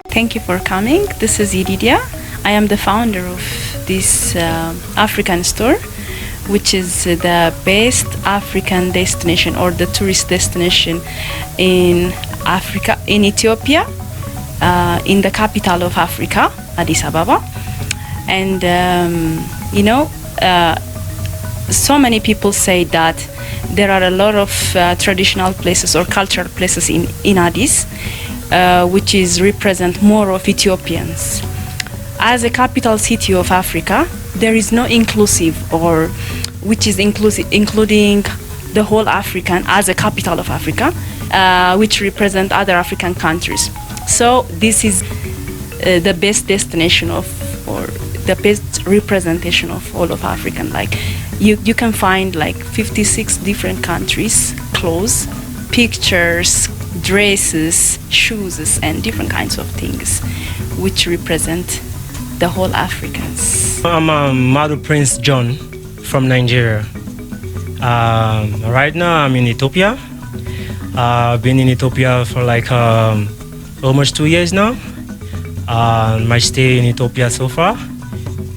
Thank you for coming. This is Yedidia. I am the founder of this African store, which is the best African destination or the tourist destination in Africa, in Ethiopia, in the capital of Africa, Addis Ababa. And so many people say that there are a lot of traditional places or cultural places in Addis, which is represent more of Ethiopians. As a capital city of Africa, there is no inclusive or which is including the whole African as a capital of Africa, which represent other African countries. So this is the best destination of, or the best representation of all of African. Like you can find like 56 different countries, clothes, pictures, dresses, shoes, and different kinds of things, which represent the whole Africans. I'm Madu Prince John from Nigeria. Right now I'm in Ethiopia. I've been in Ethiopia for like almost 2 years now. My stay in Ethiopia so far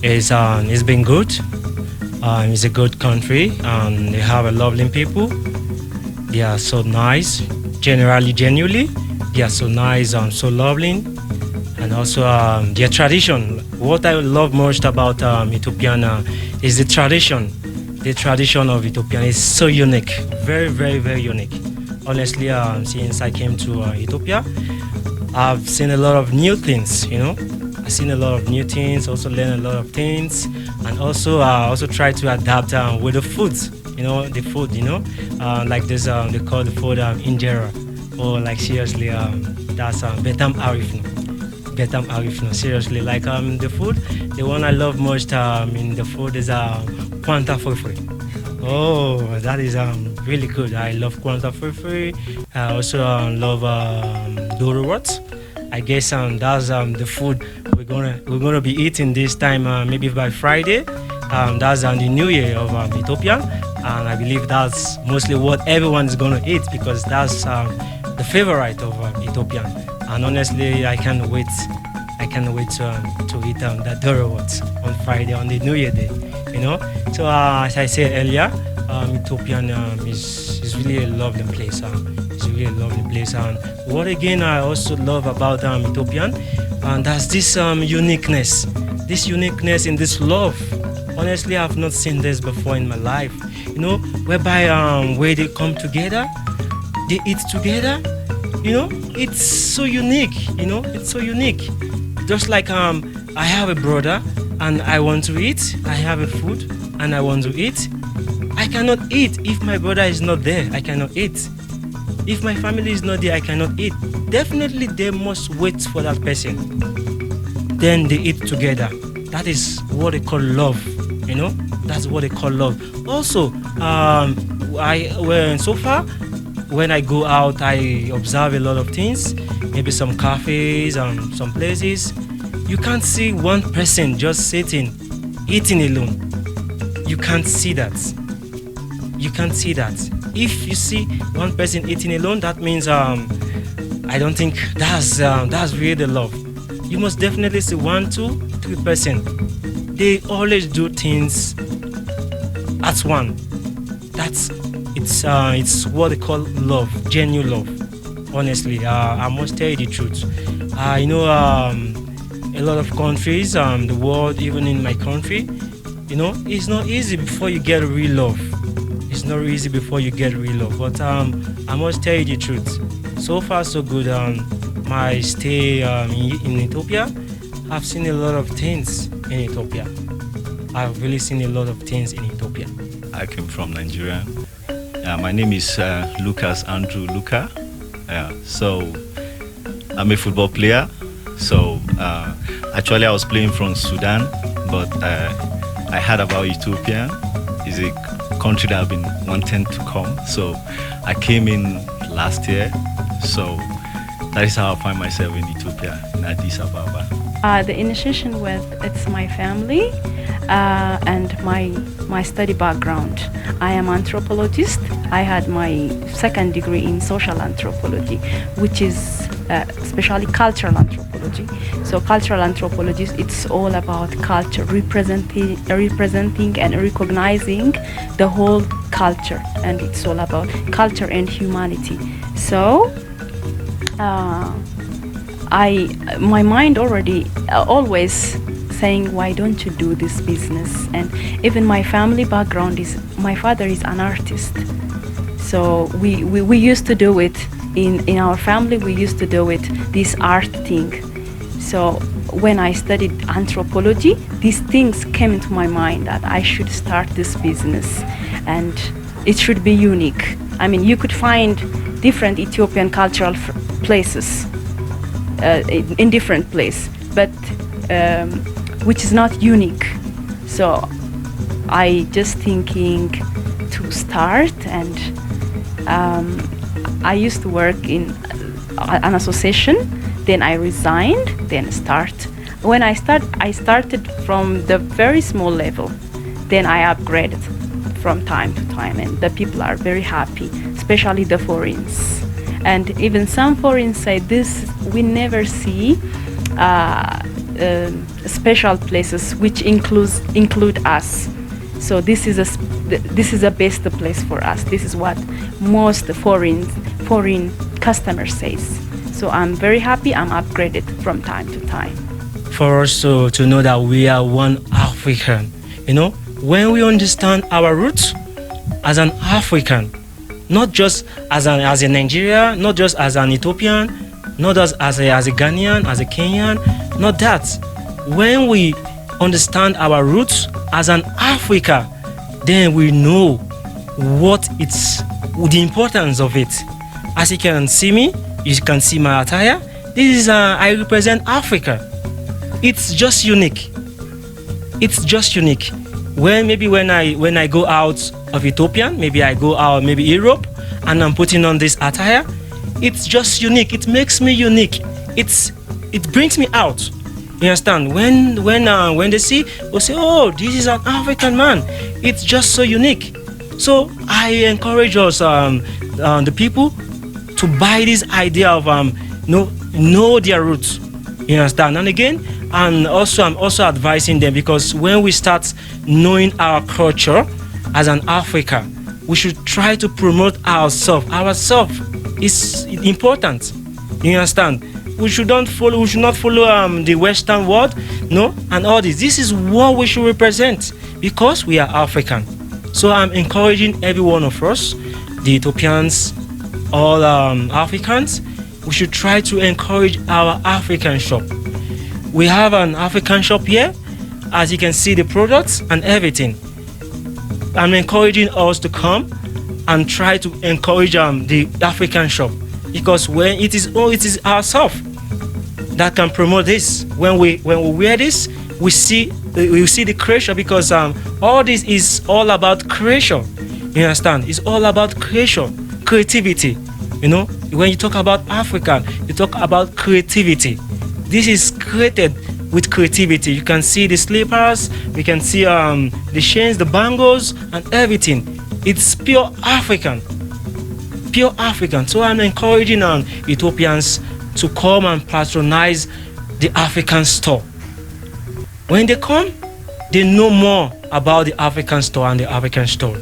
it's been good. It's a good country and they have a lovely people. They are so nice, genuinely. They are so nice and so lovely. And also their tradition. What I love most about Ethiopian is the tradition. The tradition of Ethiopian is so unique, very, very, very unique. Honestly, since I came to Ethiopia, I've seen a lot of new things, I've seen a lot of new things, also learned a lot of things, and also try to adapt with the foods, the food, like this, they call the food injera, or like seriously, that's Betam Arifno. Betam Arifno, seriously, like the food, the one I love most in the food is Kwanta Furfuri. Oh, that is really good. I love Kwanta Furfuri. I also love Doro Rots. I guess that's the food we're gonna be eating this time, maybe by Friday. That's the New Year of Ethiopia, and I believe that's mostly what everyone's gonna eat because that's the favorite of Ethiopian. And honestly, I can't wait. I can't wait to eat the Doro Rots on Friday, on the New Year day. So as I said earlier, Ethiopian is really a lovely place. It's really a lovely place. And what again I also love about Ethiopian, and that's this uniqueness. This uniqueness in this love. Honestly, I've not seen this before in my life. Whereby where they come together, they eat together. It's so unique. It's so unique. Just like I have a brother and I want to eat. I have a food and I want to eat. I cannot eat if my brother is not there. I cannot eat. If my family is not there, I cannot eat. Definitely, they must wait for that person. Then they eat together. That is what they call love. That's what they call love. Also, so far, when I go out, I observe a lot of things. Maybe some cafes and some places. You can't see one person just sitting, eating alone. You can't see that. You can't see that. If you see one person eating alone, that means I don't think that's really the love. You must definitely see 1, 2, 3 person. They always do things as one. It's what they call love, genuine love. Honestly, I must tell you the truth. A lot of countries, the world, even in my country, it's not easy before you get real love. It's not easy before you get real love. But I must tell you the truth. So far, so good. My stay in Ethiopia, I've seen a lot of things in Ethiopia. I've really seen a lot of things in Ethiopia. I came from Nigeria. My name is Lucas Andrew Luka. So I'm a football player. So actually I was playing from Sudan, but I heard about Ethiopia. It's a country that I've been wanting to come. So I came in last year. So that is how I find myself in Ethiopia, in Addis Ababa. The initiation with it's my family and my study background. I am anthropologist. I had my second degree in social anthropology, which is especially cultural anthropology. So cultural anthropology, it's all about culture, representing and recognizing the whole culture, and it's all about culture and humanity. So my mind already always saying, why don't you do this business? And even my family background is, my father is an artist, so we used to do it in our family. We used to do it, this art thing. So when I studied anthropology, these things came into my mind that I should start this business and it should be unique. I mean, you could find different Ethiopian cultural places in different places, but which is not unique. So I just thinking to start, and I used to work in an association, then I resigned, then start. When I started from the very small level, then I upgraded from time to time, and the people are very happy, especially the foreigners. And even some foreigners say this, we never see special places which include us. So this is a best place for us. This is what most foreign customers says. So I'm very happy. I'm upgraded from time to time. For us to know that we are one African, when we understand our roots as an African, not just as a Nigerian, not just as an Ethiopian, not just as a Ghanaian, as a Kenyan, not that. When we understand our roots as an Africa, then we know what it's, the importance of it. As you can see me, you can see my attire. This is I represent Africa. It's just unique. It's just unique. When I go out of Ethiopia, maybe I go out maybe Europe, and I'm putting on this attire, it's just unique. It makes me unique. It brings me out. You understand? When they see, they'll say, oh, this is an African man. It's just so unique. So I encourage us, the people, to buy this idea of know their roots. You understand? And again, I'm also advising them, because when we start knowing our culture as an Africa, we should try to promote ourselves. Ourselves is important. You understand? We should not follow the Western world, and all this. This is what we should represent, because we are African. So I'm encouraging every one of us, the Ethiopians, all Africans, we should try to encourage our African shop. We have an African shop here, as you can see the products and everything. I'm encouraging us to come and try to encourage the African shop, because when it is ourselves that can promote this. When we wear this, we see the creation, because all this is all about creation. You understand? It's all about creation, creativity. When you talk about Africa, you talk about creativity. This is created with creativity. You can see the slippers, we can see the chains, the bangles, and everything. It's pure African. Pure African. So I'm encouraging Ethiopians to come and patronize the African store. When they come, they know more about the African store and the African store.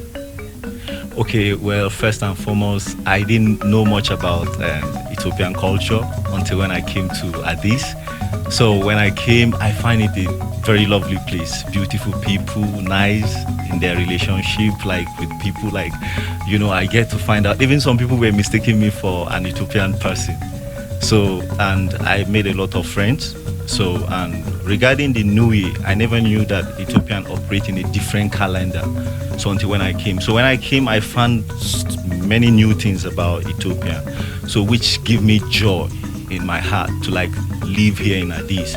Okay, well, first and foremost, I didn't know much about Ethiopian culture until when I came to Addis. So when I came, I find it a very lovely place. Beautiful people, nice in their relationship, like with people, like, I get to find out. Even some people were mistaking me for an Ethiopian person. So, and I made a lot of friends. So, and regarding the New Year, I never knew that Ethiopian operate in a different calendar. So until when I came. So when I came, I found many new things about Ethiopia. So which give me joy in my heart to live here in Addis.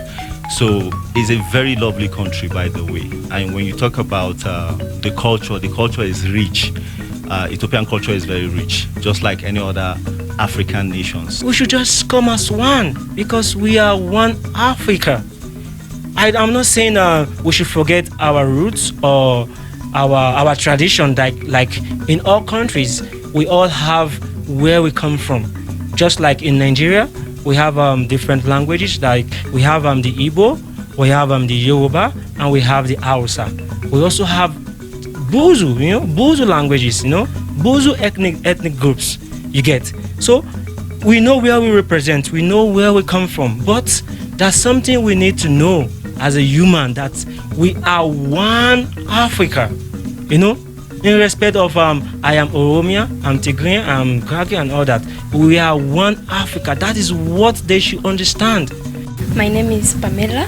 So it's a very lovely country, by the way. And when you talk about the culture is rich. Ethiopian culture is very rich, just like any other African nations. We should just come as one, because we are one Africa. I'm not saying we should forget our roots or our tradition. Like in all countries, we all have where we come from. Just like in Nigeria, We have different languages, like we have the Igbo, we have the Yoruba, and we have the Hausa. We also have Buzu, Buzu languages, Buzu ethnic groups, you get. So we know where we represent, we know where we come from, but that's something we need to know as a human, that we are one Africa, in respect of I am Oromia, I'm Tigray, I'm Kragi, and all that. We are one Africa. That is what they should understand. My name is Pamela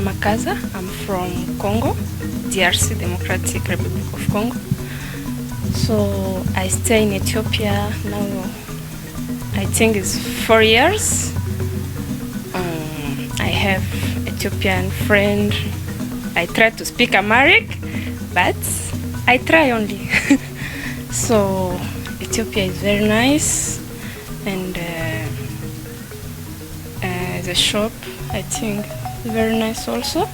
Makaza. I'm from Congo, DRC, Democratic Republic of Congo. So I stay in Ethiopia now, I think it's 4 years. I have Ethiopian friend. I try to speak Amharic, but I try only. So Ethiopia is very nice, and the shop, I think, very nice also.